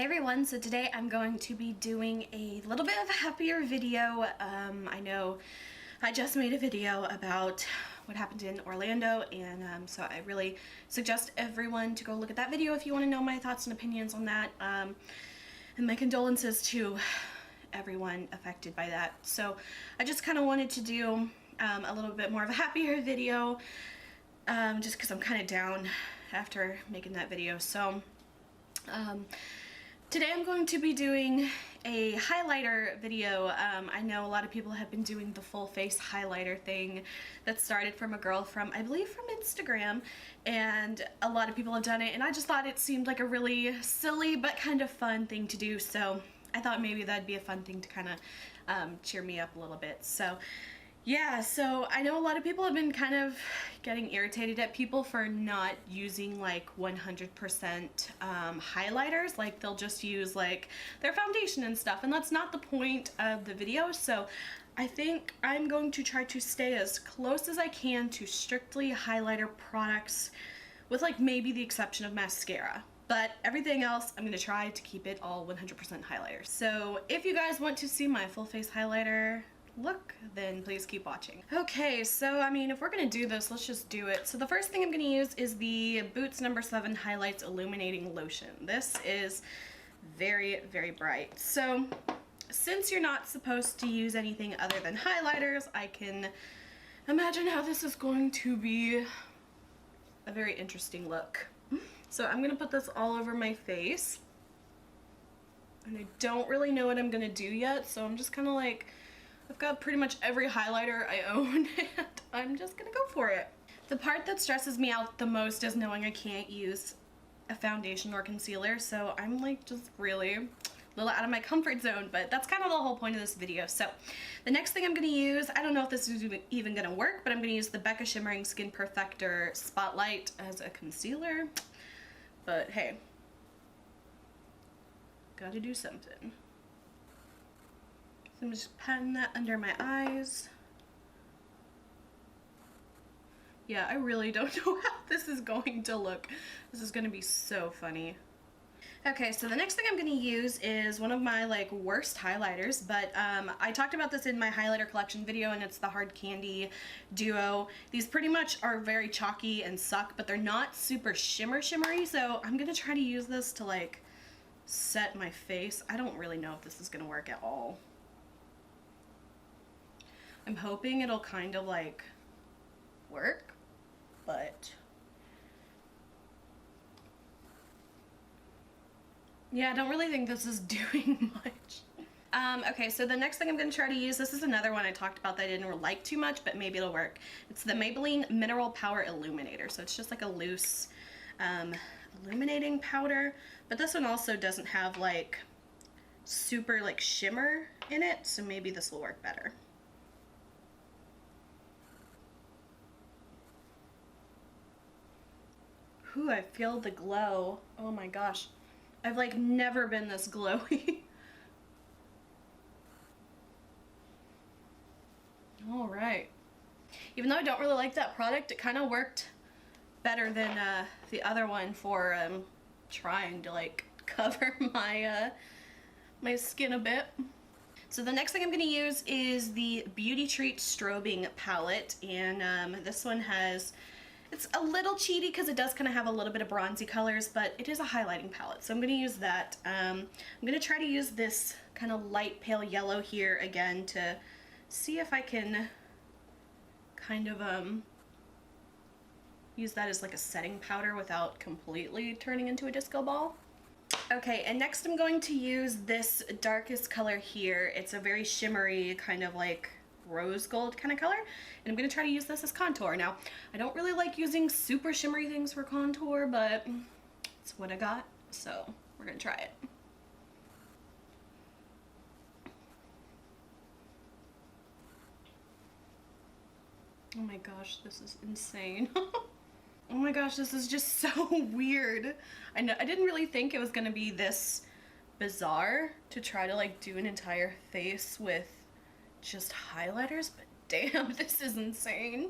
everyone, so today I'm going to be doing a little bit of a happier video. I know I just made a video about what happened in Orlando, and so I really suggest everyone to go look at that video if you want to know my thoughts and opinions on that, and my condolences to everyone affected by that. So I just kind of wanted to do a little bit more of a happier video, just because I'm kind of down after making that video. So today I'm going to be doing a highlighter video. I know a lot of people have been doing the full face highlighter thing that started from a girl from, I believe, from Instagram, and a lot of people have done it, and I just thought it seemed like a really silly but kind of fun thing to do, so I thought maybe that'd be a fun thing to kind of cheer me up a little bit. So yeah, so I know a lot of people have been kind of getting irritated at people for not using like 100% highlighters. Like they'll just use like their foundation and stuff, and that's not the point of the video. So I think I'm going to try to stay as close as I can to strictly highlighter products, with like maybe the exception of mascara. But everything else, I'm gonna try to keep it all 100% highlighter. So if you guys want to see my full face highlighter look, then please keep watching. Okay, so I mean, if we're gonna do this, let's just do it. So the first thing I'm gonna use is the Boots No. 7 Highlights Illuminating Lotion. This is very, very bright. So since you're not supposed to use anything other than highlighters, I can imagine how this is going to be a very interesting look. So I'm gonna put this all over my face, and I don't really know what I'm gonna do yet, so I'm just kind of like, I've got pretty much every highlighter I own, and I'm just gonna go for it. The part that stresses me out the most is knowing I can't use a foundation or concealer, so I'm like just really a little out of my comfort zone, but that's kind of the whole point of this video. So the next thing I'm gonna use, I don't know if this is even gonna work, but I'm gonna use the Becca Shimmering Skin Perfector Spotlight as a concealer, but hey, gotta do something. So I'm just patting that under my eyes. Yeah, I really don't know how this is going to look. This is gonna be so funny. Okay, so the next thing I'm gonna use is one of my like worst highlighters, but I talked about this in my highlighter collection video, and it's the Hard Candy Duo. These pretty much are very chalky and suck, but they're not super shimmery, so I'm gonna try to use this to like set my face. I don't really know if this is gonna work at all. I'm hoping it'll kind of like work, but yeah, I don't really think this is doing much. Okay, so the next thing I'm going to try to use, this is another one I talked about that I didn't like too much, but maybe it'll work. It's the Maybelline Mineral Power Illuminator. So it's just like a loose illuminating powder, but this one also doesn't have like super like shimmer in it, so maybe this will work better. Ooh, I feel the glow. Oh my gosh. I've like never been this glowy. All right. Even though I don't really like that product, it kind of worked better than the other one for trying to like cover my my skin a bit. So the next thing I'm going to use is the Beauty Treat Strobing palette, and this one has, it's a little cheaty because it does kind of have a little bit of bronzy colors, but it is a highlighting palette, so I'm going to use that. I'm going to try to use this kind of light pale yellow here again to see if I can kind of use that as like a setting powder without completely turning into a disco ball. Okay, and next I'm going to use this darkest color here. It's a very shimmery kind of like rose gold kind of color, and I'm going to try to use this as contour. Now, I don't really like using super shimmery things for contour, but it's what I got, so we're going to try it. Oh my gosh, this is insane. Oh my gosh, this is just so weird. I didn't really think it was going to be this bizarre to try to like do an entire face with just highlighters, but damn, this is insane.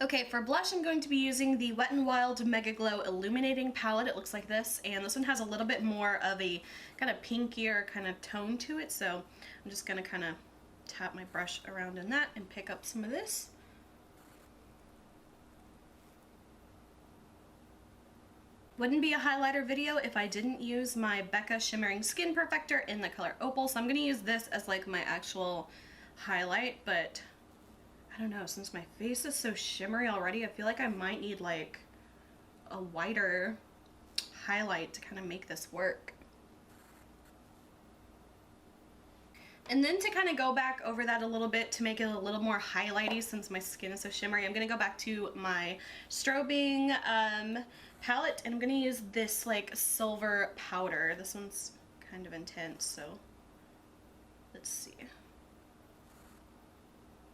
Okay, for blush, I'm going to be using the Wet n Wild MegaGlo Illuminating palette. It looks like this, and this one has a little bit more of a kind of pinkier kind of tone to it, so I'm just going to kind of tap my brush around in that and pick up some of this. Wouldn't be a highlighter video if I didn't use my Becca Shimmering Skin Perfector in the color Opal, so I'm going to use this as like my actual highlight, but I don't know, since my face is so shimmery already, I feel like I might need like a whiter highlight to kind of make this work. And then to kind of go back over that a little bit to make it a little more highlighty since my skin is so shimmery, I'm going to go back to my Strobing palette, and I'm going to use this like silver powder. This one's kind of intense, so let's see.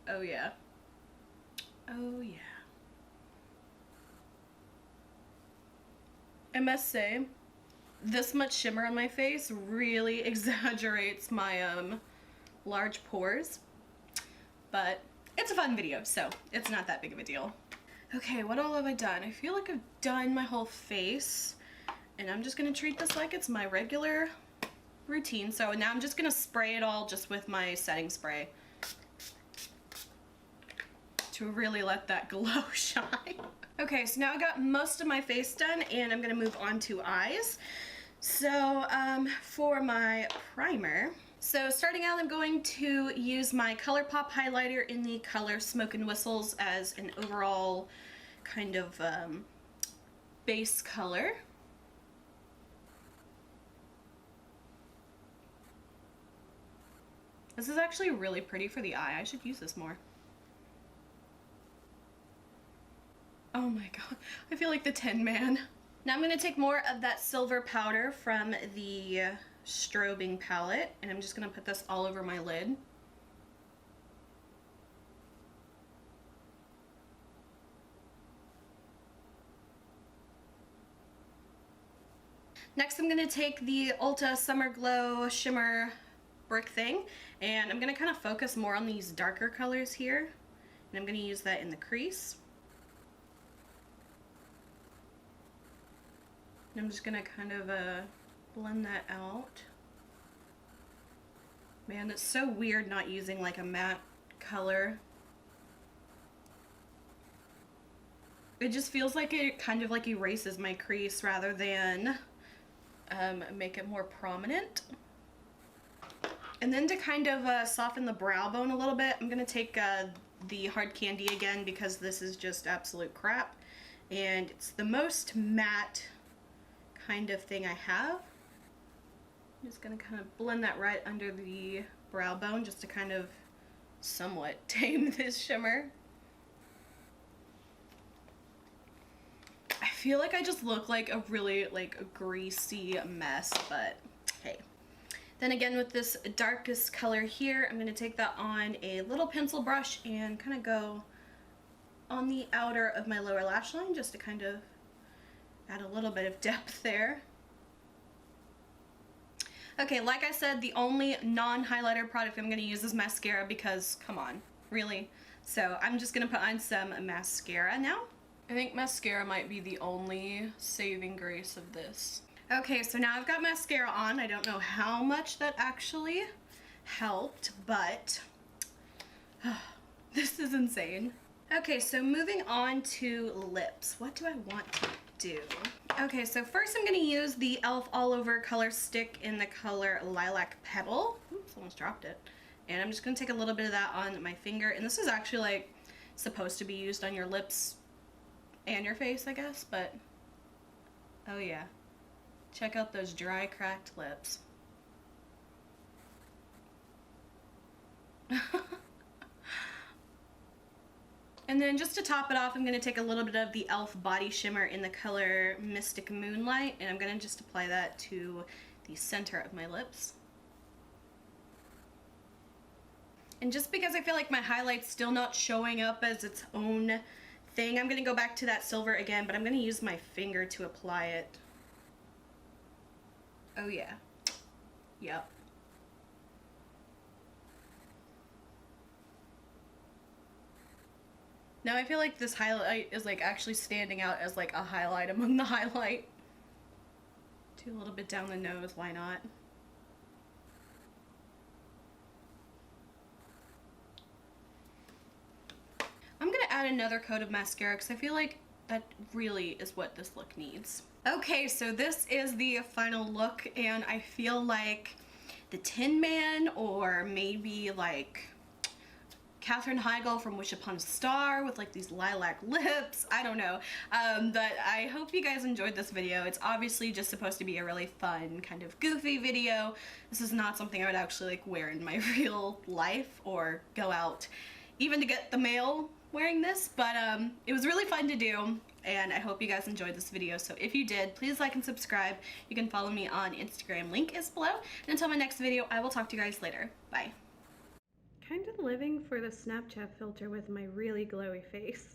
Oh yeah. Oh yeah. I must say, this much shimmer on my face really exaggerates my large pores, but it's a fun video, so it's not that big of a deal. Okay, what all have I done? I feel like I've done my whole face, and I'm just gonna treat this like it's my regular routine. So now I'm just gonna spray it all just with my setting spray to really let that glow shine. Okay, so now I got most of my face done, and I'm gonna move on to eyes. So for my primer, so starting out, I'm going to use my ColourPop highlighter in the color Smokin' Whistles as an overall kind of base color. This is actually really pretty for the eye. I should use this more. Oh my god, I feel like the Tin Man. Now I'm going to take more of that silver powder from the Strobing palette, and I'm just going to put this all over my lid. Next I'm going to take the Ulta Summer Glow Shimmer brick thing, and I'm going to kind of focus more on these darker colors here, and I'm going to use that in the crease. And I'm just going to kind of blend that out. Man, it's so weird not using like a matte color. It just feels like it kind of like erases my crease rather than make it more prominent. And then to kind of soften the brow bone a little bit, I'm going to take the Hard Candy again, because this is just absolute crap. And it's the most matte kind of thing I have. I'm just going to kind of blend that right under the brow bone just to kind of somewhat tame this shimmer. I feel like I just look like a really like a greasy mess, but hey. Then again, with this darkest color here, I'm going to take that on a little pencil brush and kind of go on the outer of my lower lash line just to kind of add a little bit of depth there. Okay, like I said, the only non-highlighter product I'm going to use is mascara, because, come on, really? So I'm just going to put on some mascara now. I think mascara might be the only saving grace of this. Okay, so now I've got mascara on. I don't know how much that actually helped, but this is insane. Okay, so moving on to lips. What do I want to do? Okay, so first I'm going to use the e.l.f. All Over Color Stick in the color Lilac Petal. Oops, almost dropped it. And I'm just going to take a little bit of that on my finger. And this is actually like supposed to be used on your lips and your face, I guess, but oh yeah. Check out those dry, cracked lips. And then just to top it off, I'm going to take a little bit of the e.l.f. Body Shimmer in the color Mystic Moonlight, and I'm going to just apply that to the center of my lips. And just because I feel like my highlight's still not showing up as its own thing, I'm going to go back to that silver again, but I'm going to use my finger to apply it. Oh yeah. Yep. Now I feel like this highlight is like actually standing out as like a highlight among the highlight. Do a little bit down the nose, why not? I'm gonna add another coat of mascara because I feel like that really is what this look needs. Okay, so this is the final look, and I feel like the Tin Man, or maybe like Katherine Heigl from Wish Upon a Star with like these lilac lips. I don't know. But I hope you guys enjoyed this video. It's obviously just supposed to be a really fun, kind of goofy video. This is not something I would actually like wear in my real life or go out even to get the mail wearing this, but it was really fun to do, and I hope you guys enjoyed this video. So if you did, please like and subscribe. You can follow me on Instagram, link is below, and until my next video, I will talk to you guys later. Bye. Kind of living for the Snapchat filter with my really glowy face.